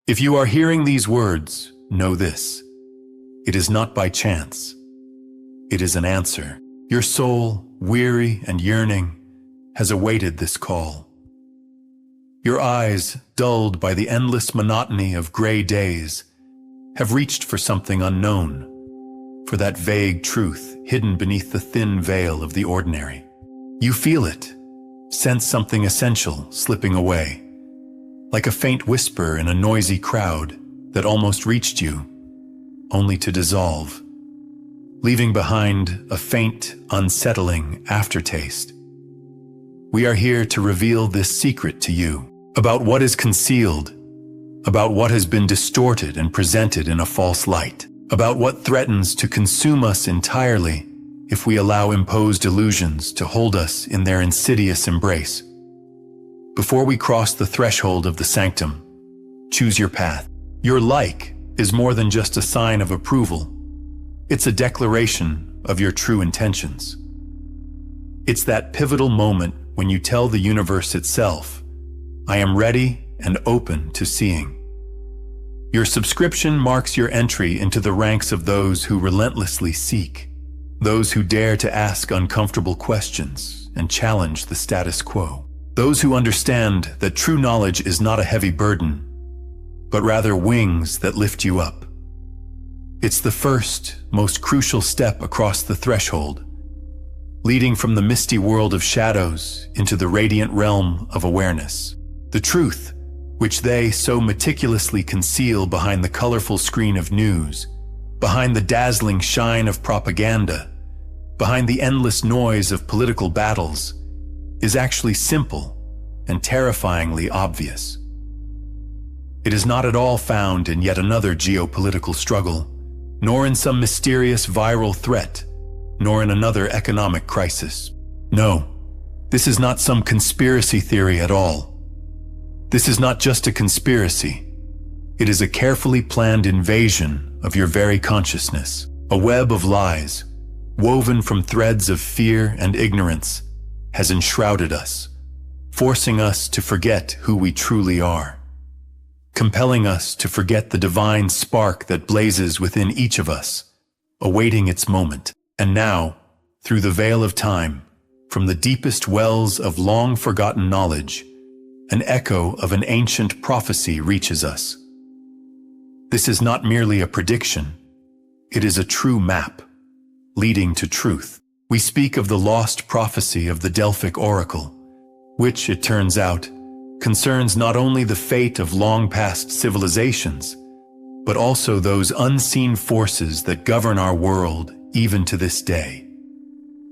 If you are hearing these words, know this. It is not by chance. It is an answer. Your soul, weary and yearning, has awaited this call. Your eyes, dulled by the endless monotony of gray days, have reached for something unknown, for that vague truth hidden beneath the thin veil of the ordinary. You feel it, sense something essential slipping away, like a faint whisper in a noisy crowd that almost reached you, only to dissolve, leaving behind a faint, unsettling aftertaste. We are here to reveal this secret to you, about what is concealed, about what has been distorted and presented in a false light, about what threatens to consume us entirely if we allow imposed illusions to hold us in their insidious embrace. Before we cross the threshold of the sanctum, choose your path. Your like is more than just a sign of approval. It's a declaration of your true intentions. It's that pivotal moment when you tell the universe itself, I am ready and open to seeing. Your subscription marks your entry into the ranks of those who relentlessly seek, those who dare to ask uncomfortable questions and challenge the status quo, those who understand that true knowledge is not a heavy burden, but rather wings that lift you up. It's the first, most crucial step across the threshold, leading from the misty world of shadows into the radiant realm of awareness. The truth, which they so meticulously conceal behind the colorful screen of news, behind the dazzling shine of propaganda, behind the endless noise of political battles, is actually simple and terrifyingly obvious. It is not at all found in yet another geopolitical struggle, nor in some mysterious viral threat, nor in another economic crisis. No, this is not some conspiracy theory at all. This is not just a conspiracy. It is a carefully planned invasion of your very consciousness, a web of lies, woven from threads of fear and ignorance, has enshrouded us, forcing us to forget who we truly are, compelling us to forget the divine spark that blazes within each of us, awaiting its moment. And now, through the veil of time, from the deepest wells of long-forgotten knowledge, an echo of an ancient prophecy reaches us. This is not merely a prediction. It is a true map, leading to truth. We speak of the lost prophecy of the Delphic Oracle, which, it turns out, concerns not only the fate of long-past civilizations, but also those unseen forces that govern our world even to this day.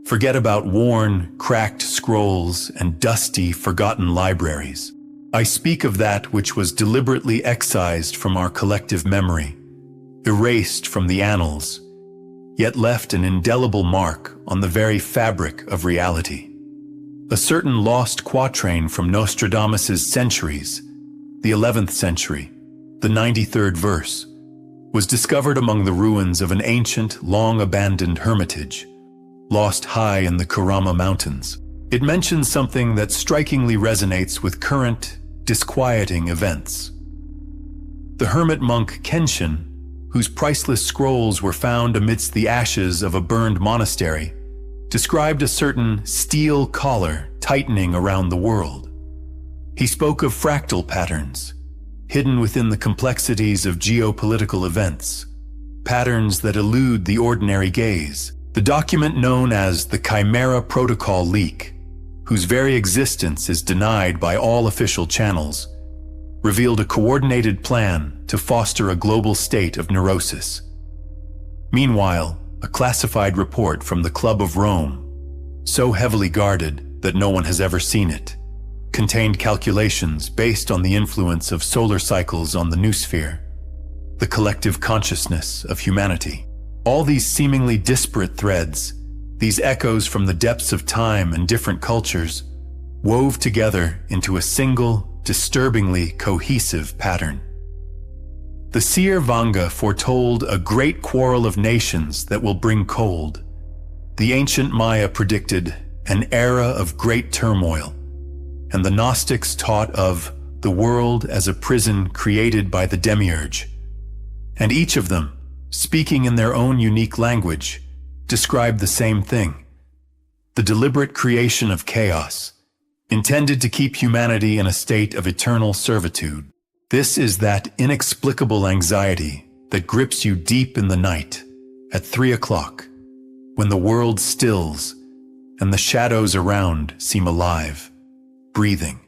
Forget about worn, cracked scrolls and dusty, forgotten libraries. I speak of that which was deliberately excised from our collective memory, erased from the annals, yet left an indelible mark on the very fabric of reality. A certain lost quatrain from Nostradamus's centuries, the 11th century, the 93rd verse, was discovered among the ruins of an ancient, long-abandoned hermitage, lost high in the Kurama Mountains. It mentions something that strikingly resonates with current, disquieting events. The hermit monk Kenshin, whose priceless scrolls were found amidst the ashes of a burned monastery, described a certain steel collar tightening around the world. He spoke of fractal patterns, hidden within the complexities of geopolitical events, patterns that elude the ordinary gaze. The document known as the Chimera Protocol leak, whose very existence is denied by all official channels, revealed a coordinated plan to foster a global state of neurosis. Meanwhile, a classified report from the Club of Rome, so heavily guarded that no one has ever seen it, contained calculations based on the influence of solar cycles on the noosphere, the collective consciousness of humanity. All these seemingly disparate threads, these echoes from the depths of time and different cultures, wove together into a single, disturbingly cohesive pattern. The seer Vanga foretold a great quarrel of nations that will bring cold. The ancient Maya predicted an era of great turmoil, and the Gnostics taught of the world as a prison created by the demiurge. And each of them, speaking in their own unique language, describe the same thing: the deliberate creation of chaos, intended to keep humanity in a state of eternal servitude. This is that inexplicable anxiety that grips you deep in the night at 3 o'clock, when the world stills and the shadows around seem alive, breathing.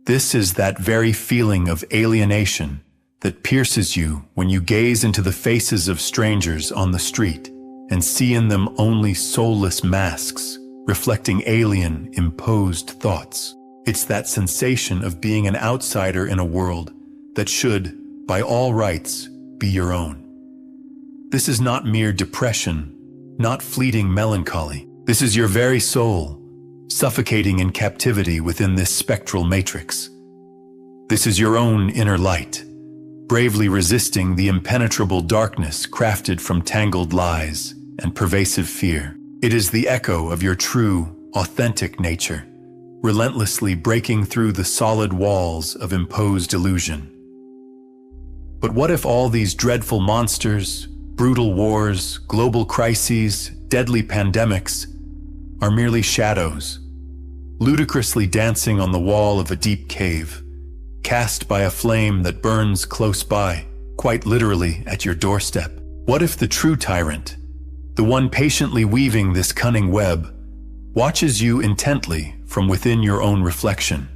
This is that very feeling of alienation that pierces you when you gaze into the faces of strangers on the street and see in them only soulless masks reflecting alien, imposed thoughts. It's that sensation of being an outsider in a world that should, by all rights, be your own. This is not mere depression, not fleeting melancholy. This is your very soul, suffocating in captivity within this spectral matrix. This is your own inner light, bravely resisting the impenetrable darkness crafted from tangled lies and pervasive fear. It is the echo of your true, authentic nature, relentlessly breaking through the solid walls of imposed illusion. But what if all these dreadful monsters, brutal wars, global crises, deadly pandemics are merely shadows, ludicrously dancing on the wall of a deep cave, cast by a flame that burns close by, quite literally at your doorstep? What if the true tyrant, the one patiently weaving this cunning web, watches you intently from within your own reflection?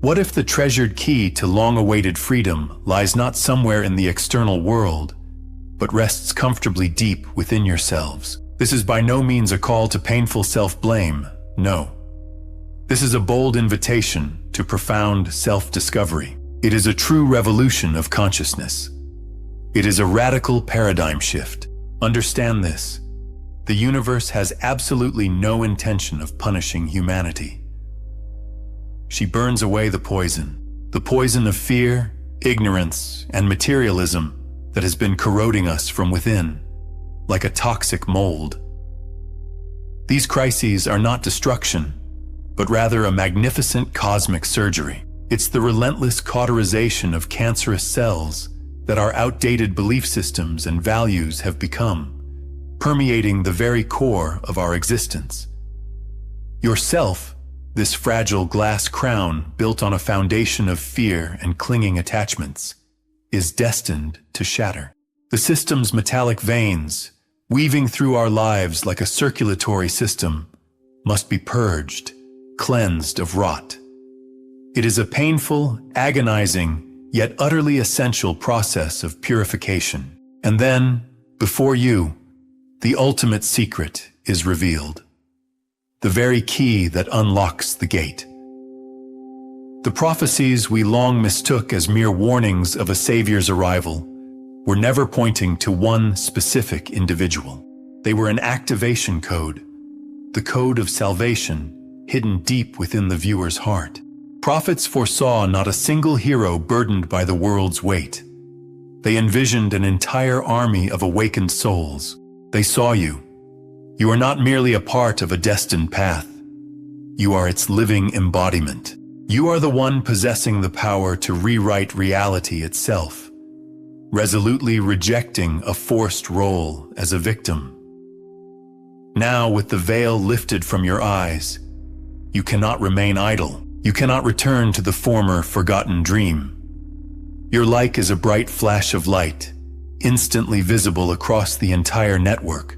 What if the treasured key to long-awaited freedom lies not somewhere in the external world, but rests comfortably deep within yourselves? This is by no means a call to painful self-blame, no. This is a bold invitation to profound self-discovery. It is a true revolution of consciousness. It is a radical paradigm shift. Understand this: the universe has absolutely no intention of punishing humanity. She burns away the poison of fear, ignorance, and materialism that has been corroding us from within, like a toxic mold. These crises are not destruction, but rather a magnificent cosmic surgery. It's the relentless cauterization of cancerous cells that our outdated belief systems and values have become, permeating the very core of our existence. Yourself, this fragile glass crown built on a foundation of fear and clinging attachments, is destined to shatter. The system's metallic veins, weaving through our lives like a circulatory system, must be purged, cleansed of rot. It is a painful, agonizing, yet utterly essential process of purification. And then, before you, the ultimate secret is revealed, the very key that unlocks the gate. The prophecies we long mistook as mere warnings of a savior's arrival were never pointing to one specific individual. They were an activation code, the code of salvation hidden deep within the viewer's heart. Prophets foresaw not a single hero burdened by the world's weight. They envisioned an entire army of awakened souls. They saw you. You are not merely a part of a destined path. You are its living embodiment. You are the one possessing the power to rewrite reality itself, resolutely rejecting a forced role as a victim. Now, with the veil lifted from your eyes, you cannot remain idle. You cannot return to the former forgotten dream. Your like is a bright flash of light, instantly visible across the entire network,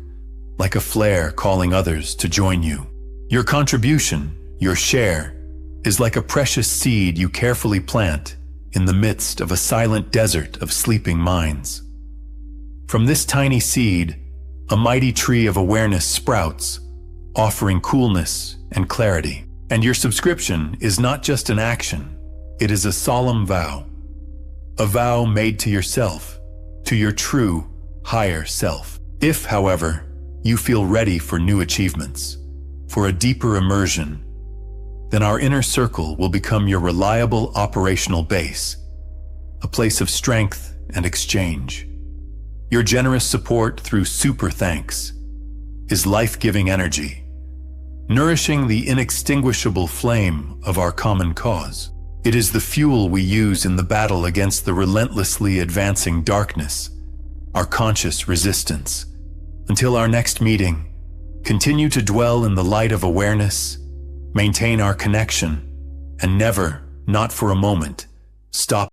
like a flare calling others to join you. Your contribution, your share, is like a precious seed you carefully plant in the midst of a silent desert of sleeping minds. From this tiny seed, a mighty tree of awareness sprouts, offering coolness and clarity. And your subscription is not just an action, it is a solemn vow. A vow made to yourself, to your true, higher self. If, however, you feel ready for new achievements, for a deeper immersion, then our inner circle will become your reliable operational base, a place of strength and exchange. Your generous support through super thanks is life-giving energy, nourishing the inextinguishable flame of our common cause. It is the fuel we use in the battle against the relentlessly advancing darkness, our conscious resistance. Until our next meeting, continue to dwell in the light of awareness, maintain our connection, and never, not for a moment, stop